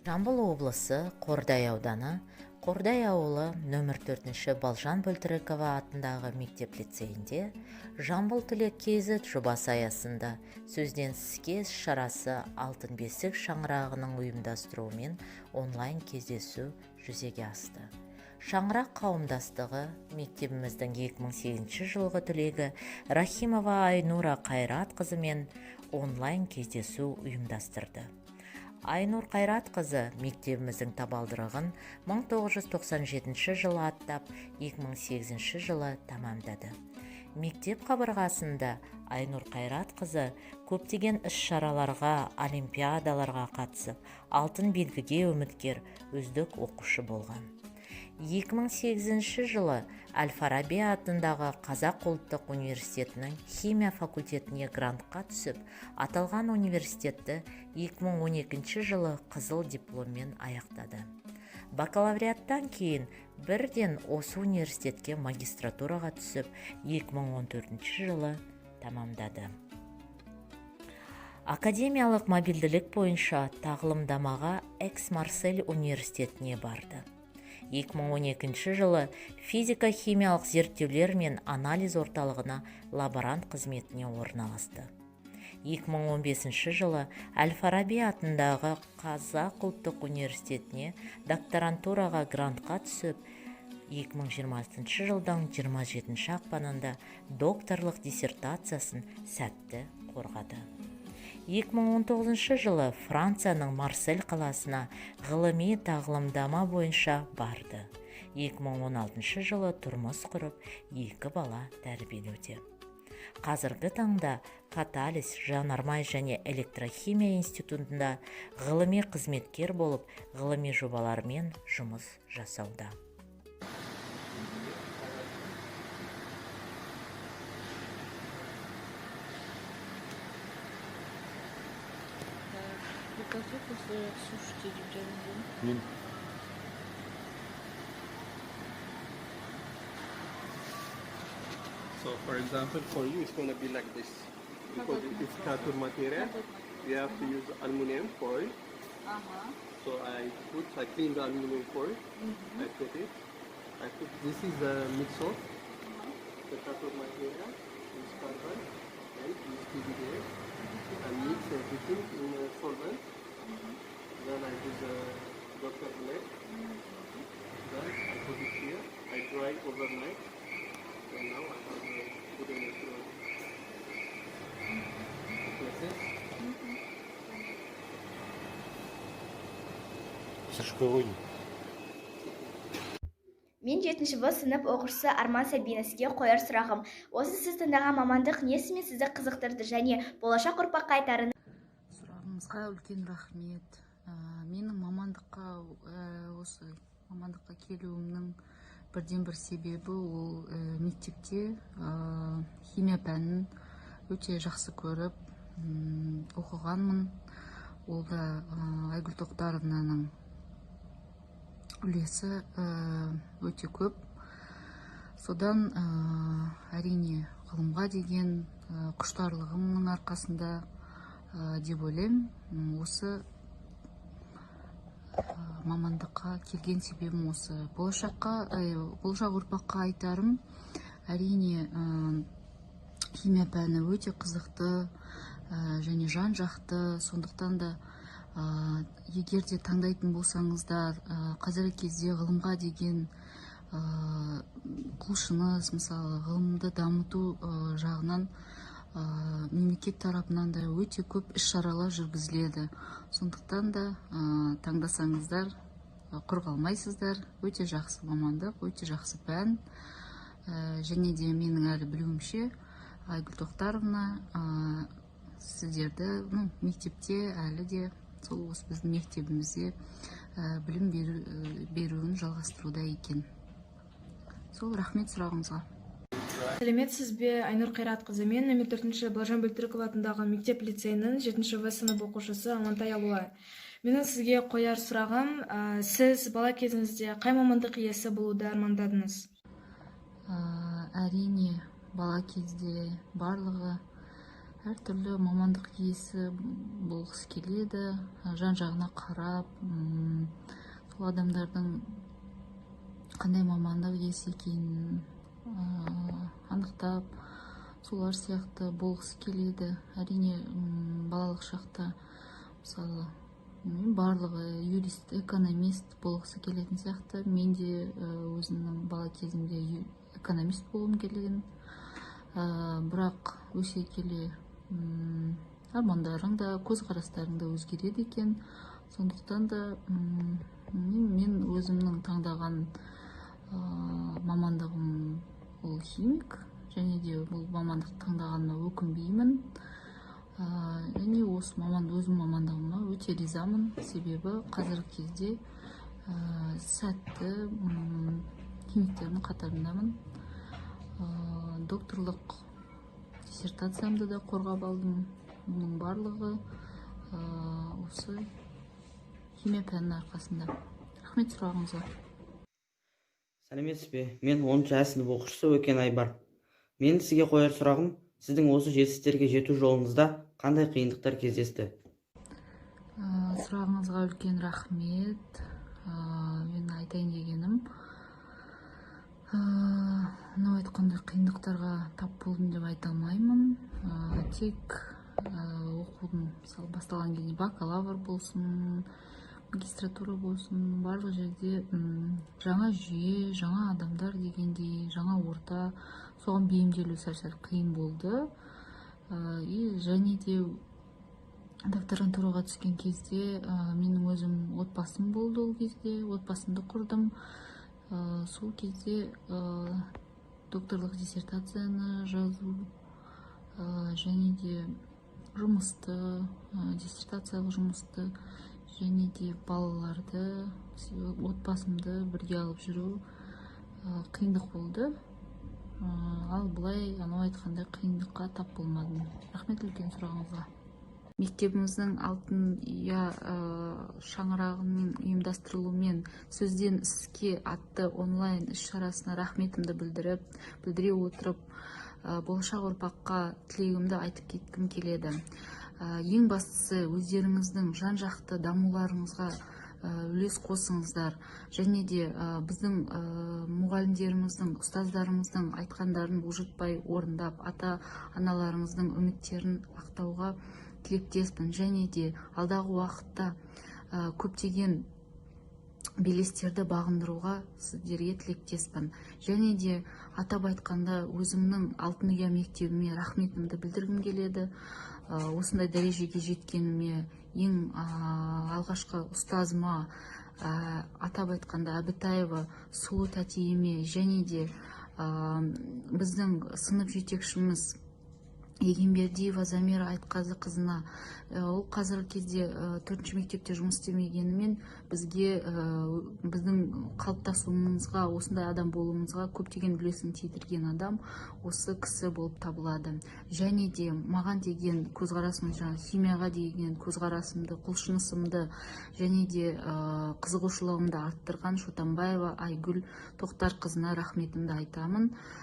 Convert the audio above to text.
Жамбыл облысы Қордай ауданы, Қордай ауылы нөмір 4-ші Балжан Бөлтірікова атындағы мектеп-лицейінде Жамбыл түлек KZ жобасы аясында сөзден іске шарасы алтын бесік шаңырағының ұйымдастыруымен онлайн кездесу жүзеге асты. Шаңырақ қауымдастығы мектебіміздің 2008 жылғы түлегі Рахимова Айнура Қайратқызымен онлайн кездесу ұйымдастырды. Айнур Қайратқызы мектебіміздің табалдырығын 1997 жылы аттап, 2008 жылы тамамдады. Мектеп қабырғасында Айнур Қайратқызы көптеген іс-шараларға, олимпиадаларға қатысып, алтын белгіге үміткер үздік оқушы болған. 2008 жылы Әл-Фараби атындағы Қазақ ұлттық университетінің химия факультетіне грантқа түсіп, аталған университетті 2012 жылы қызыл дипломмен аяқтады. Бакалавриаттан кейін бірден осы университетке магистратураға түсіп, 2014 жылы тамамдады. Академиялық мобильділік бойынша тағылымдамаға Экс-Марсель университетіне барды. 2012 жылы физика-химиялық зерттеулер мен анализ орталығына лаборант қызметіне орналасты. 2015 жылы Әл-Фараби атындағы Қазақ ұлттық университетіне докторантураға грантқа түсіп, 2020 жылдың 27 ақпанында докторлық диссертациясын сәтті қорғады. 2019 жылы Францияның Марсель қаласына ғылыми тағылымдама бойынша барды. 2016 жылы тұрмыс құрып, 2 бала тәрбиелеуде. Қазіргі таңда катализ, жанармай және электрохимия институтында ғылыми қызметкер болып, ғылыми жобалармен жұмыс жасауда. So for example, for you it's going to be like this. Because it's cathode material, we have to use aluminum foil. So I clean the aluminum foil, I put it. This is the mix of the cathode material, this carbon, and this PVDF. I mix everything in a solvent. Then I use a Dr. Black. Then I put it here. I dry overnight. And now I have put in it places. Мен 7-ші сынып оқушысы Арман Сәбина, сізге қояр сұрағым. Осы сіз таңдаған мамандық несімен сізді қызықтырды және болашақ ұрпаққа айтарын? Сұрағыңызға үлкен рахмет. Менің осы мамандыққа келуімнің бірден бір себебі ол мектепте химия пәнін өте жақсы көріп оқығанмын. Ол да Айгүл Тоқтаровнаның үлесі өте көп. Содан әрине ғылымға деген құштарлығымның арқасында деп ойлаймын. Осы мамандыққа келген себебім осы. Болашақ ұрпаққа айтарым, әрине химия пәні өте қызықты және жан-жақты. Сондықтан да егер де таңдайтын болсаңыздар, қазіргі кезде ғылымға деген құлшыныс, мысалы ғылымды дамыту жағынан мемлекет тарапынан да өте көп іс-шаралар жүргізіледі. Сондықтан да таңдасаңыздар құр қалмайсыздар. Өте жақсы мамандық, өте жақсы пән. Және де менің әлі білуімше Айгүл Тоқтаровна сіздерді мектепте әлі де сол осы біздің мектебімізде білім беруін жалғастыруда екен. Сол, рахмет сұрағыңызға. Сәлеметсіз бе, Айнур Қайратқызы? Мен нөмір 4-ші Балжан Бөлтірікова атындағы мектеп-лицейінің 7-ші сынып оқушысы Амантай Алуай. Менің сізге қояр сұрағым, сіз бала кезіңізде қай мамандық иесі болуды армандадыңыз? Әрине, бала кезде барлығы әртүрлі мамандық иесі болғысы келеді, жан жағына қарап, сол адамдардың қандай мамандық иесі екенін анықтап, солар сияқты болғысы келеді. Әрине, балалық шақта мысалы барлығы юрист, экономист болғысы келетін сияқты. Мен де өзімнің бала кезімде экономист болғым келген. Бірақ өсе келе армандарың да, көзқарастарың да өзгереді екен. Сондықтан да мен өзімнің таңдаған мамандығым ол химик, және де бұл мамандық таңдағаныма өкінбеймін. Және осы өзім мамандығыма өте ризамын, себебі қазіргі кезде сәтті химиктердің қатарындамын. Докторлық диссертациямды да қорғап алдым. Мұның барлығы осы химия пәнінің арқасында. Рахмет сұрағыңызға. Сәлеметсіз бе? Мен 10-шы А сынып оқушысы Өкен Айбар. Менің сізге қояр сұрағым, сіздің осы жетістіктерге жету жолыңызда қандай қиындықтар кездесті? Сұрағыңызға үлкен рахмет. Мен айтайын дегенім, айтқандай қиындықтарға тап болдым деп айта алмаймын. Тек оқудың басталған кезде бакалавр болсын, магистратура болсын, барлық жерде жаңа жүйе, жаңа адамдар дегендей, жаңа орта, соған бейімделу сәл қиын болды. Және де докторантураға түскен кезде менің өзім отбасым болды. Ол кезде отбасымды құрдым. Сол кезде докторлық диссертацияны жазу және де жұмысты, диссертациялық жұмысты және де балаларды, отбасымды бірге алып жүру қиындық болды. Ал бұлай анау айтқандай қиындыққа тап болмадым. Рахмет үлкен сұрағыңызға. Мектебіміздің алтын ұя шаңырағының ұйымдастырылуымен сөзден іске атты онлайн іс-шарасына рахметімді білдіре отырып, болашақ ұрпаққа тілегімді айтып кеткім келеді. Ең бастысы өздеріңіздің жан-жақты дамуларыңызға үлес қосыңыздар, және де біздің мұғалімдеріміздің, ұстаздарымыздың айтқандарын бұлжытпай орындап, ата-аналарыңыздың үміттерін ақтауға тілектеспін. Және де алдағы уақытта көптеген белестерді бағындыруға сіздерге тілектеспін. Және де атап айтқанда өзімнің алтын ұя мектебіме рахметімді білдіргім келеді. Осындай дәрежеге жеткеніме ең алғашқы ұстазыма, атап айтқанда Әбітаева Сұлу тәтейіме, және де біздің сынып жетекшіміз Егенбердиева Замира Айтқазы қызына, ол қазіргі кезде 4-ші мектепте жұмыс істемегенімен біздің қалыптасуымызға, осындай адам болуымызға көптеген үлесін тидірген адам осы кісі болып табылады. Және де маған деген көзқарасым, химияға деген көзқарасымды, құлшынысымды және де қызығушылығымды арттырған Шотанбаева Айгүл Тоқтар қызына рахметімді айтамын.